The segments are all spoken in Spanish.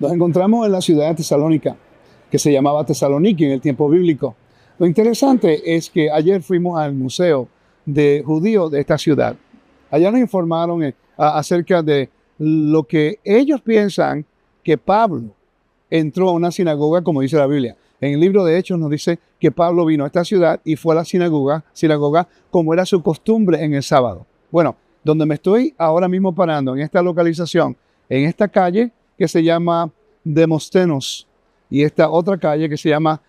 Nos encontramos en la ciudad de Tesalónica, que se llamaba Tesaloniki en el tiempo bíblico. Lo interesante es que ayer fuimos al museo de judíos de esta ciudad. Allá nos informaron acerca de lo que ellos piensan que Pablo entró a una sinagoga, como dice la Biblia. En el libro de Hechos nos dice que Pablo vino a esta ciudad y fue a la sinagoga como era su costumbre en el sábado. Bueno, donde me estoy ahora mismo parando, en esta localización, en esta calle que se llama Demóstenos y esta otra calle que se llama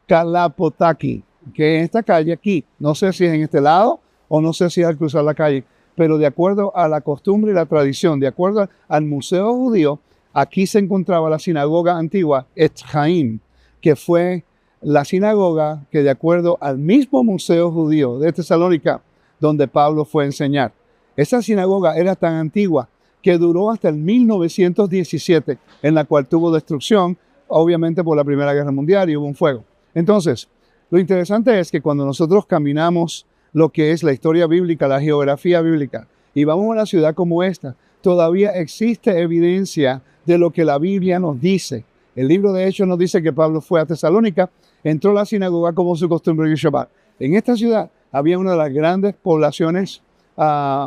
Kalapotaki, que en esta calle aquí, no sé si es en este lado o no sé si es al cruzar la calle, pero de acuerdo a la costumbre y la tradición, de acuerdo al museo judío, aquí se encontraba la sinagoga antigua Etz Haim, que fue la sinagoga que de acuerdo al mismo museo judío de Tesalónica, donde Pablo fue a enseñar. Esa sinagoga era tan antigua que duró hasta el 1917, en la cual tuvo destrucción, obviamente por la Primera Guerra Mundial y hubo un fuego. Entonces, lo interesante es que cuando nosotros caminamos lo que es la historia bíblica, la geografía bíblica, y vamos a una ciudad como esta, todavía existe evidencia de lo que la Biblia nos dice. El libro de Hechos nos dice que Pablo fue a Tesalónica, entró a la sinagoga como su costumbre en Shabbat. En esta ciudad había una de las grandes poblaciones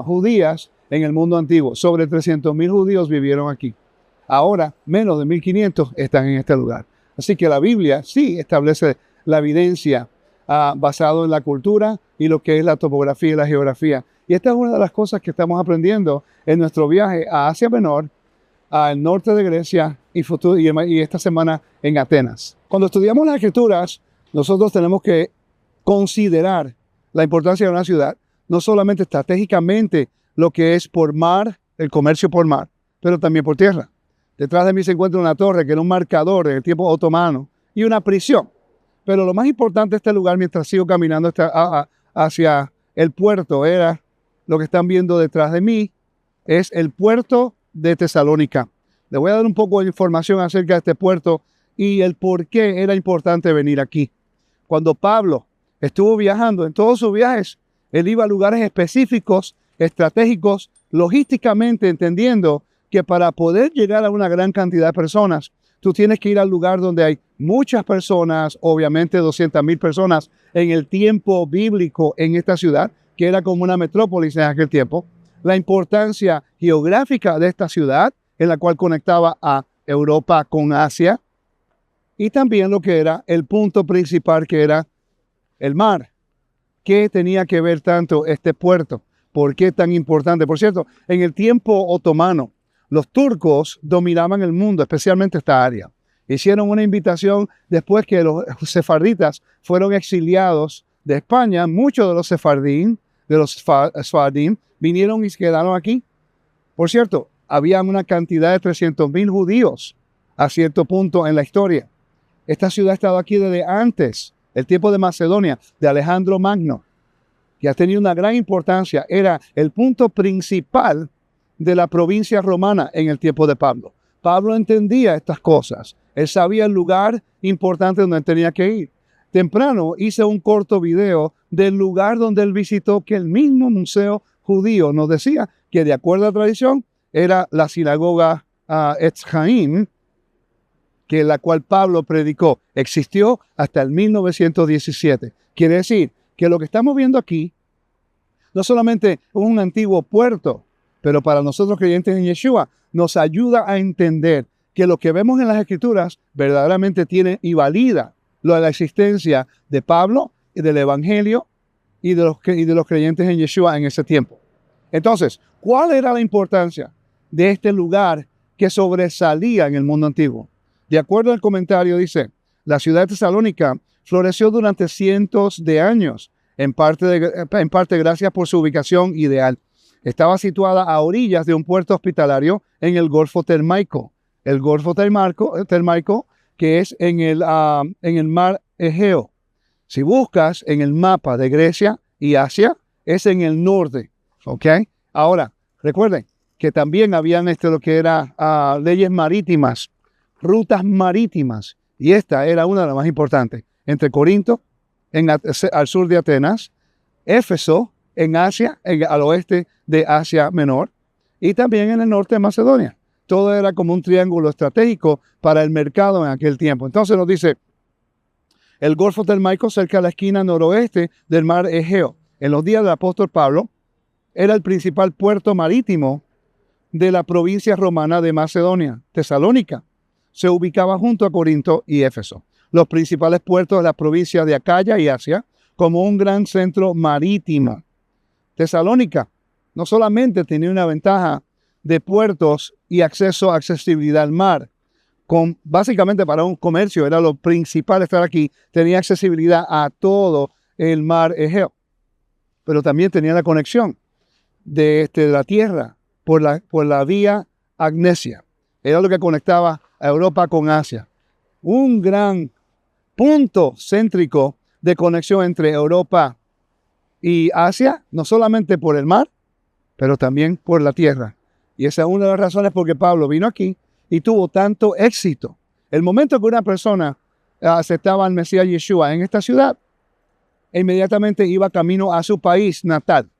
judías en el mundo antiguo. Sobre 300,000 judíos vivieron aquí. Ahora, menos de 1,500 están en este lugar. Así que la Biblia sí establece la evidencia basado en la cultura y lo que es la topografía y la geografía. Y esta es una de las cosas que estamos aprendiendo en nuestro viaje a Asia Menor, al norte de Grecia y esta semana en Atenas. Cuando estudiamos las Escrituras, nosotros tenemos que considerar la importancia de una ciudad, no solamente estratégicamente lo que es por mar, el comercio por mar, pero también por tierra. Detrás de mí se encuentra una torre que era un marcador en el tiempo otomano y una prisión. Pero lo más importante de este lugar, mientras sigo caminando hacia el puerto, era lo que están viendo detrás de mí, es el puerto de Tesalónica. Les voy a dar un poco de información acerca de este puerto y el por qué era importante venir aquí. Cuando Pablo estuvo viajando, en todos sus viajes, él iba a lugares específicos, estratégicos, logísticamente entendiendo que para poder llegar a una gran cantidad de personas, tú tienes que ir al lugar donde hay muchas personas, obviamente 200,000 personas en el tiempo bíblico en esta ciudad, que era como una metrópolis en aquel tiempo. La importancia geográfica de esta ciudad, en la cual conectaba a Europa con Asia, y también lo que era el punto principal, que era el mar. ¿Qué tenía que ver tanto este puerto? ¿Por qué tan importante? Por cierto, en el tiempo otomano, los turcos dominaban el mundo, especialmente esta área. Hicieron una invitación después que los sefarditas fueron exiliados de España. Muchos de los sefardín, vinieron y se quedaron aquí. Por cierto, había una cantidad de 300,000 judíos a cierto punto en la historia. Esta ciudad ha estado aquí desde antes, el tiempo de Macedonia, de Alejandro Magno, que ha tenido una gran importancia. Era el punto principal de la provincia romana en el tiempo de Pablo. Pablo entendía estas cosas. Él sabía el lugar importante donde tenía que ir. Temprano hice un corto video del lugar donde él visitó, que el mismo museo judío nos decía que de acuerdo a la tradición era la sinagoga Etz Haim, que la cual Pablo predicó. Existió hasta el 1917. Quiere decir que lo que estamos viendo aquí no solamente es un antiguo puerto, pero para nosotros creyentes en Yeshua nos ayuda a entender que lo que vemos en las Escrituras verdaderamente tiene y valida lo de la existencia de Pablo y del Evangelio y de los creyentes en Yeshua en ese tiempo. Entonces, ¿cuál era la importancia de este lugar que sobresalía en el mundo antiguo? De acuerdo al comentario, dice, la ciudad de Tesalónica floreció durante cientos de años, en parte gracias por su ubicación ideal. Estaba situada a orillas de un puerto hospitalario en el Golfo Termaico. El Golfo Termaico, que es en el mar Egeo. Si buscas en el mapa de Grecia y Asia, es en el norte. ¿Ok? Ahora, recuerden que también habían lo que era leyes marítimas, rutas marítimas. Y esta era una de las más importantes. Entre Corinto, al sur de Atenas, Éfeso, en Asia, al oeste de Asia Menor, y también en el norte de Macedonia. Todo era como un triángulo estratégico para el mercado en aquel tiempo. Entonces nos dice, el Golfo Telmaico cerca de la esquina noroeste del mar Egeo. En los días del apóstol Pablo, era el principal puerto marítimo de la provincia romana de Macedonia, Tesalónica. Se ubicaba junto a Corinto y Éfeso, los principales puertos de la provincia de Acaya y Asia, como un gran centro marítimo. Tesalónica no solamente tenía una ventaja de puertos y accesibilidad al mar, básicamente para un comercio era lo principal estar aquí, tenía accesibilidad a todo el mar Egeo, pero también tenía la conexión de la tierra por la vía Agnesia. Era lo que conectaba a Europa con Asia. Un gran punto céntrico de conexión entre Europa y Asia, no solamente por el mar, pero también por la tierra. Y esa es una de las razones por que Pablo vino aquí y tuvo tanto éxito. El momento que una persona aceptaba al Mesías Yeshua en esta ciudad, inmediatamente iba camino a su país natal.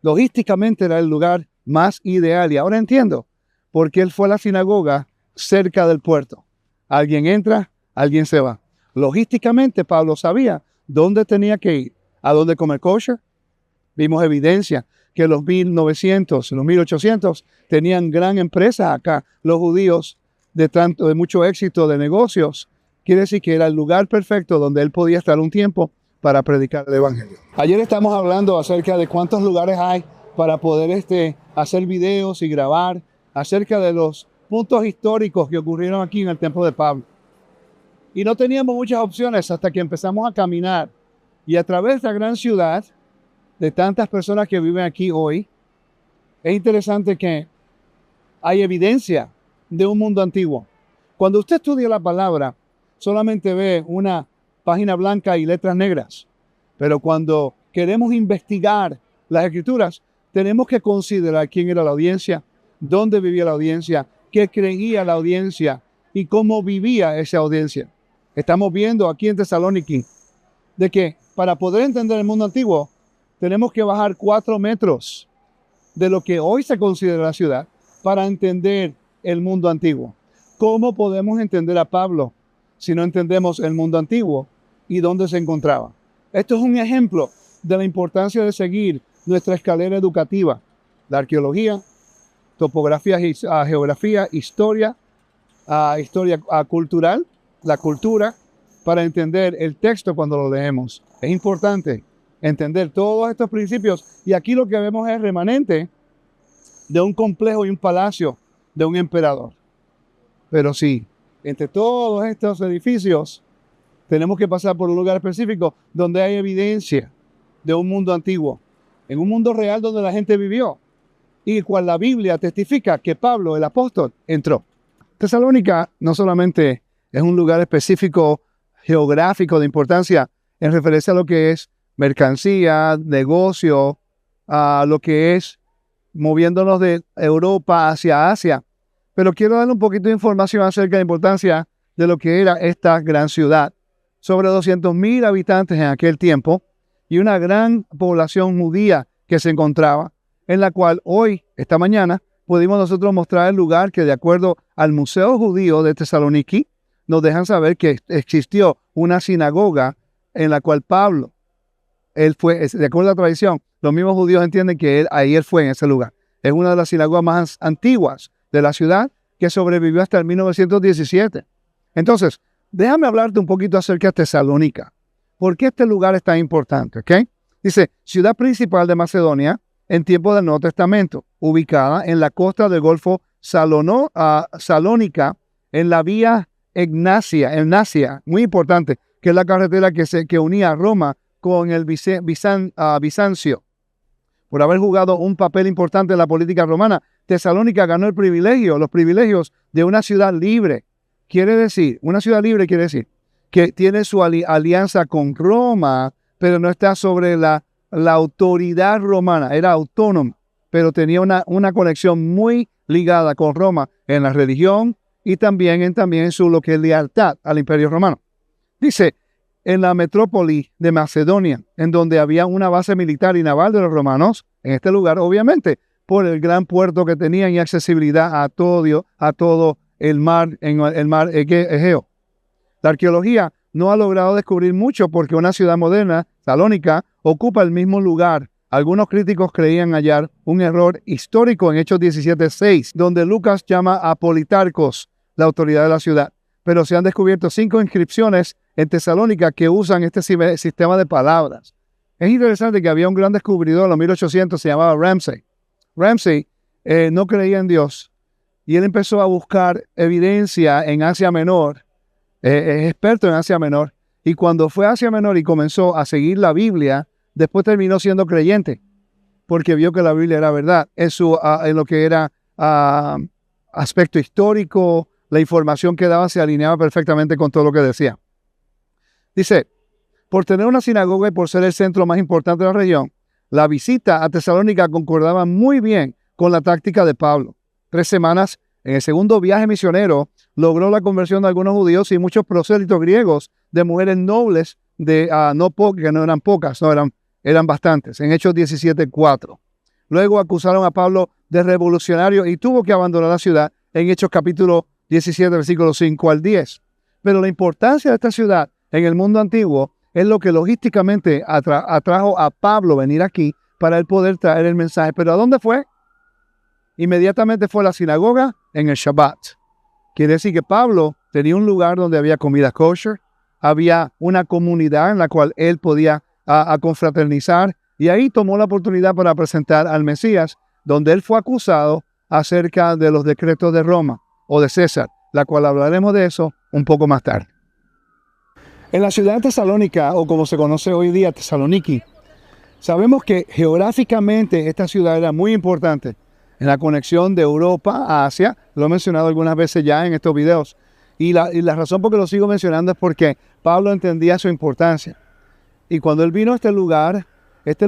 Logísticamente era el lugar más ideal. Y ahora entiendo por qué él fue a la sinagoga cerca del puerto. Alguien entra, alguien se va. Logísticamente Pablo sabía dónde tenía que ir, a dónde comer kosher. Vimos evidencia que los 1900, los 1800 tenían gran empresa acá. Los judíos de mucho éxito de negocios. Quiere decir que era el lugar perfecto donde él podía estar un tiempo para predicar el evangelio. Ayer estamos hablando acerca de cuántos lugares hay para poder hacer videos y grabar acerca de los puntos históricos que ocurrieron aquí en el tiempo de Pablo. Y no teníamos muchas opciones hasta que empezamos a caminar. Y a través de esta gran ciudad, de tantas personas que viven aquí hoy, es interesante que hay evidencia de un mundo antiguo. Cuando usted estudia la palabra, solamente ve una página blanca y letras negras. Pero cuando queremos investigar las escrituras, tenemos que considerar quién era la audiencia, dónde vivía la audiencia, qué creía la audiencia y cómo vivía esa audiencia. Estamos viendo aquí en Tesalónica de que para poder entender el mundo antiguo, tenemos que bajar 4 metros de lo que hoy se considera la ciudad para entender el mundo antiguo. ¿Cómo podemos entender a Pablo si no entendemos el mundo antiguo y dónde se encontraba? Esto es un ejemplo de la importancia de seguir nuestra escalera educativa. La arqueología, topografía, geografía, historia cultural, la cultura, para entender el texto cuando lo leemos. Es importante entender todos estos principios. Y aquí lo que vemos es remanente de un complejo y un palacio de un emperador. Pero sí, entre todos estos edificios, tenemos que pasar por un lugar específico donde hay evidencia de un mundo antiguo, en un mundo real donde la gente vivió y cual la Biblia testifica que Pablo, el apóstol, entró. Tesalónica no solamente es un lugar específico geográfico de importancia en referencia a lo que es mercancía, negocio, a lo que es moviéndonos de Europa hacia Asia, pero quiero darle un poquito de información acerca de la importancia de lo que era esta gran ciudad. Sobre 200,000 habitantes en aquel tiempo y una gran población judía que se encontraba, en la cual hoy, esta mañana, pudimos nosotros mostrar el lugar que de acuerdo al Museo Judío de Tesaloniki, nos dejan saber que existió una sinagoga en la cual Pablo, él fue, de acuerdo a la tradición, los mismos judíos entienden que él fue en ese lugar. Es una de las sinagogas más antiguas de la ciudad que sobrevivió hasta el 1917. Entonces, déjame hablarte un poquito acerca de Tesalónica. ¿Por qué este lugar es tan importante? ¿Okay? Dice, ciudad principal de Macedonia en tiempos del Nuevo Testamento, ubicada en la costa del Golfo Salónica, en la vía Egnacia, muy importante, que es la carretera que unía a Roma con el Bizancio. Por haber jugado un papel importante en la política romana, Tesalónica ganó los privilegios de una ciudad libre. Una ciudad libre quiere decir que tiene su alianza con Roma, pero no está sobre la autoridad romana, era autónoma, pero tenía una conexión muy ligada con Roma en la religión y también en su lo que es lealtad al Imperio Romano. Dice, en la metrópoli de Macedonia, en donde había una base militar y naval de los romanos, en este lugar, obviamente, por el gran puerto que tenían y accesibilidad a todo el mar, Egeo. La arqueología no ha logrado descubrir mucho porque una ciudad moderna, Salónica, ocupa el mismo lugar. Algunos críticos creían hallar un error histórico en Hechos 17:6, donde Lucas llama a Politarcos la autoridad de la ciudad. Pero se han descubierto 5 inscripciones en Tesalónica que usan este sistema de palabras. Es interesante que había un gran descubridor en los 1800, se llamaba Ramsay. Ramsay no creía en Dios y él empezó a buscar evidencia en Asia Menor. Es experto en Asia Menor. Y cuando fue a Asia Menor y comenzó a seguir la Biblia, después terminó siendo creyente porque vio que la Biblia era verdad. En lo que era aspecto histórico, la información que daba se alineaba perfectamente con todo lo que decía. Dice, por tener una sinagoga y por ser el centro más importante de la región, la visita a Tesalónica concordaba muy bien con la táctica de Pablo. 3 semanas en el segundo viaje misionero logró la conversión de algunos judíos y muchos prosélitos griegos de mujeres nobles, que no eran pocas, eran bastantes, en Hechos 17:4. Luego acusaron a Pablo de revolucionario y tuvo que abandonar la ciudad en Hechos capítulo 17, versículos 5 al 10. Pero la importancia de esta ciudad en el mundo antiguo es lo que logísticamente atrajo a Pablo venir aquí para él poder traer el mensaje. ¿Pero a dónde fue? Inmediatamente fue a la sinagoga en el Shabbat. Quiere decir que Pablo tenía un lugar donde había comida kosher, había una comunidad en la cual él podía confraternizar, y ahí tomó la oportunidad para presentar al Mesías, donde él fue acusado acerca de los decretos de Roma o de César, la cual hablaremos de eso un poco más tarde. En la ciudad de Tesalónica, o como se conoce hoy día, Tesaloniki, sabemos que geográficamente esta ciudad era muy importante en la conexión de Europa a Asia. Lo he mencionado algunas veces ya en estos videos. Y la razón por que lo sigo mencionando es porque Pablo entendía su importancia. Y cuando él vino a este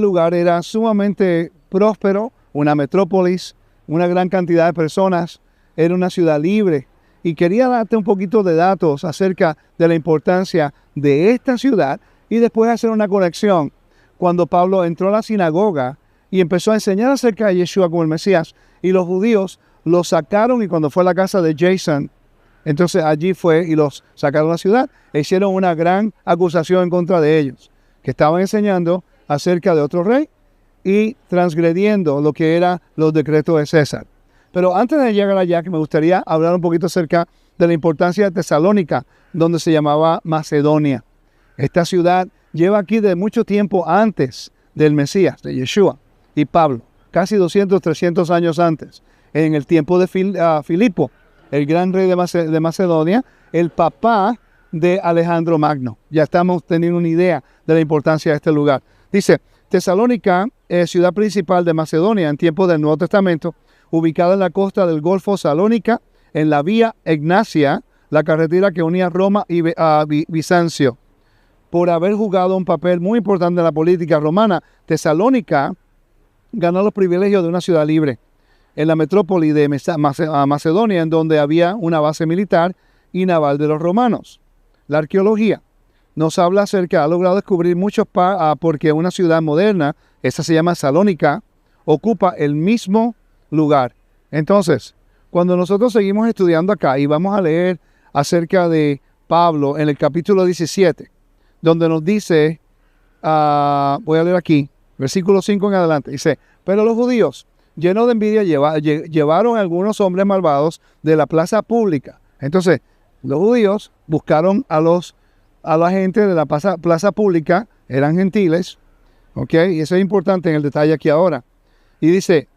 lugar era sumamente próspero, una metrópolis, una gran cantidad de personas, era una ciudad libre. Y quería darte un poquito de datos acerca de la importancia de esta ciudad y después hacer una conexión. Cuando Pablo entró a la sinagoga y empezó a enseñar acerca de Yeshua como el Mesías, y los judíos lo sacaron, y cuando fue a la casa de Jason, entonces allí fue y los sacaron de la ciudad e hicieron una gran acusación en contra de ellos, que estaban enseñando acerca de otro rey y transgrediendo lo que eran los decretos de César. Pero antes de llegar allá, que me gustaría hablar un poquito acerca de la importancia de Tesalónica, donde se llamaba Macedonia. Esta ciudad lleva aquí de mucho tiempo antes del Mesías, de Yeshua y Pablo, casi 200, 300 años antes, en el tiempo de Filipo, el gran rey de Macedonia, el papá de Alejandro Magno. Ya estamos teniendo una idea de la importancia de este lugar. Dice, Tesalónica, ciudad principal de Macedonia en tiempos del Nuevo Testamento, ubicada en la costa del Golfo Salónica, en la vía Egnacia, la carretera que unía Roma y Bizancio. Por haber jugado un papel muy importante en la política romana, Tesalónica ganó los privilegios de una ciudad libre en la metrópoli de Macedonia, en donde había una base militar y naval de los romanos. La arqueología nos habla acerca, ha logrado descubrir muchos porque una ciudad moderna, esta se llama Salónica, ocupa el mismo lugar. Entonces, cuando nosotros seguimos estudiando acá y vamos a leer acerca de Pablo en el capítulo 17, donde nos dice, voy a leer aquí, versículo 5 en adelante, dice, pero los judíos, llenos de envidia, llevaron a algunos hombres malvados de la plaza pública. Entonces, los judíos buscaron a la gente de la plaza pública, eran gentiles, ¿ok? Y eso es importante en el detalle aquí ahora. Y dice,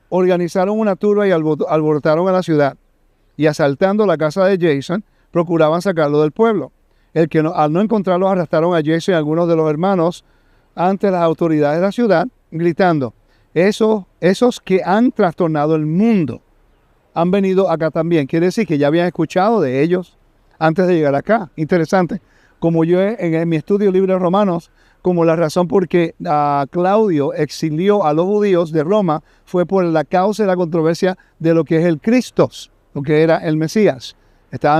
organizaron una turba y alborotaron a la ciudad, y asaltando la casa de Jason, procuraban sacarlo del pueblo. Al no encontrarlo, arrastraron a Jason y a algunos de los hermanos ante las autoridades de la ciudad, gritando, esos que han trastornado el mundo han venido acá también. Quiere decir que ya habían escuchado de ellos antes de llegar acá. Interesante. Como yo en mi estudio Libros Romanos, como la razón por que Claudio exilió a los judíos de Roma fue por la causa y la controversia de lo que es el Cristos, lo que era el Mesías. Estaba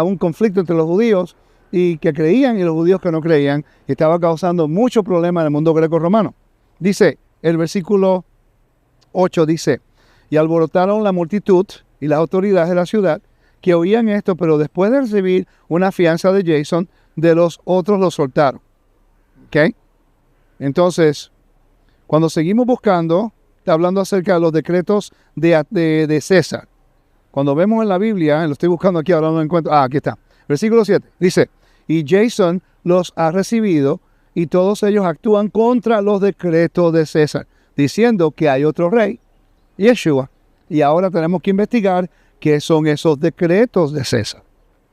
un conflicto entre los judíos y que creían y los judíos que no creían, y estaba causando mucho problema en el mundo greco-romano. Dice el versículo 8 dice, y alborotaron la multitud y las autoridades de la ciudad que oían esto, pero después de recibir una fianza de Jason, de los otros lo soltaron. ¿Ok? Entonces, cuando seguimos buscando, está hablando acerca de los decretos de César. Cuando vemos en la Biblia, lo estoy buscando aquí, ahora no lo encuentro. Aquí está. Versículo 7. Dice, y Jason los ha recibido y todos ellos actúan contra los decretos de César, diciendo que hay otro rey, Yeshua. Y ahora tenemos que investigar qué son esos decretos de César.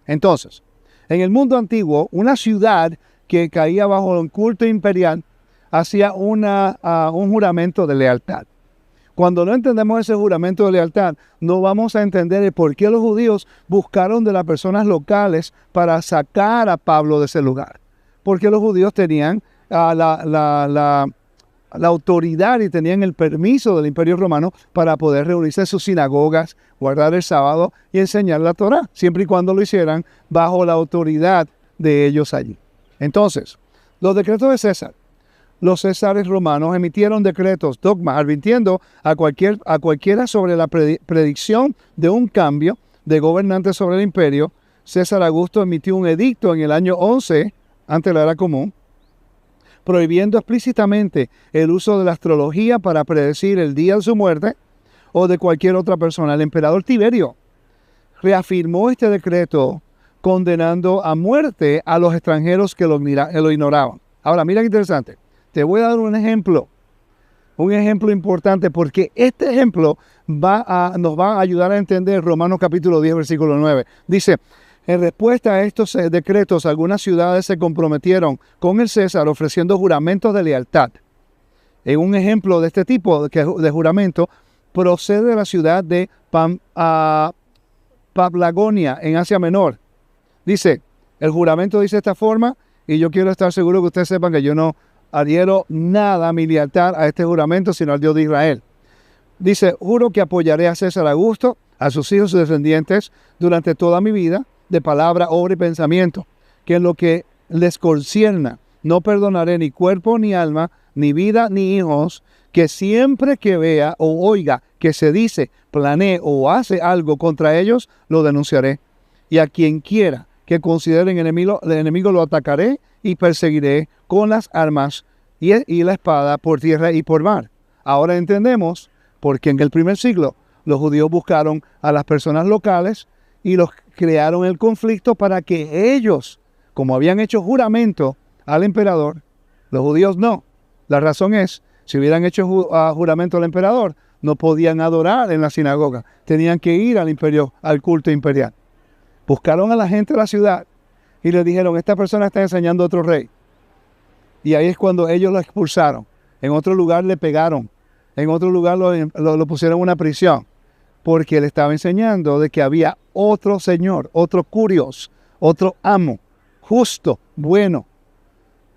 Entonces, en el mundo antiguo, una ciudad que caía bajo el culto imperial hacía un juramento de lealtad. Cuando no entendemos ese juramento de lealtad, no vamos a entender el por qué los judíos buscaron de las personas locales para sacar a Pablo de ese lugar. Porque los judíos tenían la autoridad y tenían el permiso del Imperio Romano para poder reunirse en sus sinagogas, guardar el sábado y enseñar la Torá, siempre y cuando lo hicieran bajo la autoridad de ellos allí. Entonces, los decretos de César. Los césares romanos emitieron decretos, dogmas, advirtiendo a cualquiera sobre la predicción de un cambio de gobernante sobre el imperio. César Augusto emitió un edicto en el año 11, antes de la era común, prohibiendo explícitamente el uso de la astrología para predecir el día de su muerte o de cualquier otra persona. El emperador Tiberio reafirmó este decreto condenando a muerte a los extranjeros que lo ignoraban. Ahora, mira qué interesante. Te voy a dar un ejemplo importante, porque este ejemplo nos va a ayudar a entender Romanos capítulo 10, versículo 9. Dice, en respuesta a estos decretos, algunas ciudades se comprometieron con el César ofreciendo juramentos de lealtad. Un ejemplo de este tipo de juramento procede de la ciudad de Paphlagonia, en Asia Menor. Dice, el juramento dice de esta forma, y yo quiero estar seguro que ustedes sepan que yo no adhiero nada mi lealtad a este juramento, sino al Dios de Israel. Dice, juro que apoyaré a César Augusto, a sus hijos y descendientes, durante toda mi vida, de palabra, obra y pensamiento, que en lo que les concierna, no perdonaré ni cuerpo ni alma, ni vida ni hijos, que siempre que vea o oiga que se dice, planee o hace algo contra ellos, lo denunciaré. Y a quien quiera que consideren enemigo lo atacaré y perseguiré con las armas y la espada por tierra y por mar. Ahora entendemos por qué en el primer siglo los judíos buscaron a las personas locales y los crearon el conflicto para que ellos, como habían hecho juramento al emperador, los judíos no. La razón es, si hubieran hecho juramento al emperador, no podían adorar en la sinagoga. Tenían que ir al culto imperial. Buscaron a la gente de la ciudad y le dijeron, esta persona está enseñando a otro rey. Y ahí es cuando ellos lo expulsaron. En otro lugar le pegaron. En otro lugar lo pusieron en una prisión. Porque él estaba enseñando de que había otro señor, otro curios, otro amo, justo, bueno,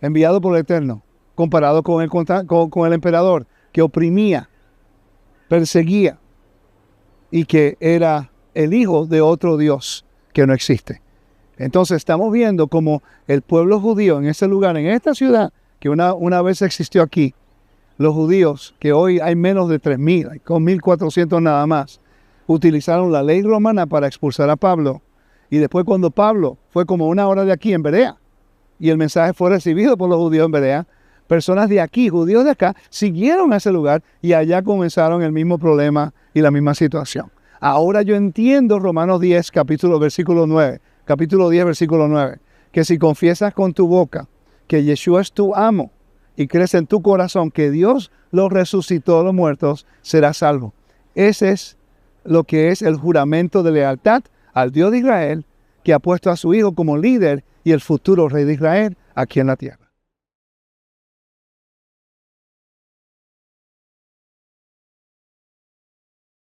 enviado por el Eterno, comparado con el emperador, que oprimía, perseguía y que era el hijo de otro Dios que no existe. Entonces estamos viendo como el pueblo judío en ese lugar, en esta ciudad, que una vez existió aquí, los judíos, que hoy hay menos de 3,000, con 1,400 nada más, utilizaron la ley romana para expulsar a Pablo. Y después cuando Pablo fue como 1 hora de aquí en Berea, y el mensaje fue recibido por los judíos en Berea, personas de aquí, judíos de acá, siguieron a ese lugar y allá comenzaron el mismo problema y la misma situación. Ahora yo entiendo Romanos 10, capítulo 10, versículo 9, que si confiesas con tu boca que Yeshua es tu amo y crees en tu corazón que Dios lo resucitó de los muertos, serás salvo. Ese es lo que es el juramento de lealtad al Dios de Israel, que ha puesto a su Hijo como líder y el futuro Rey de Israel aquí en la tierra.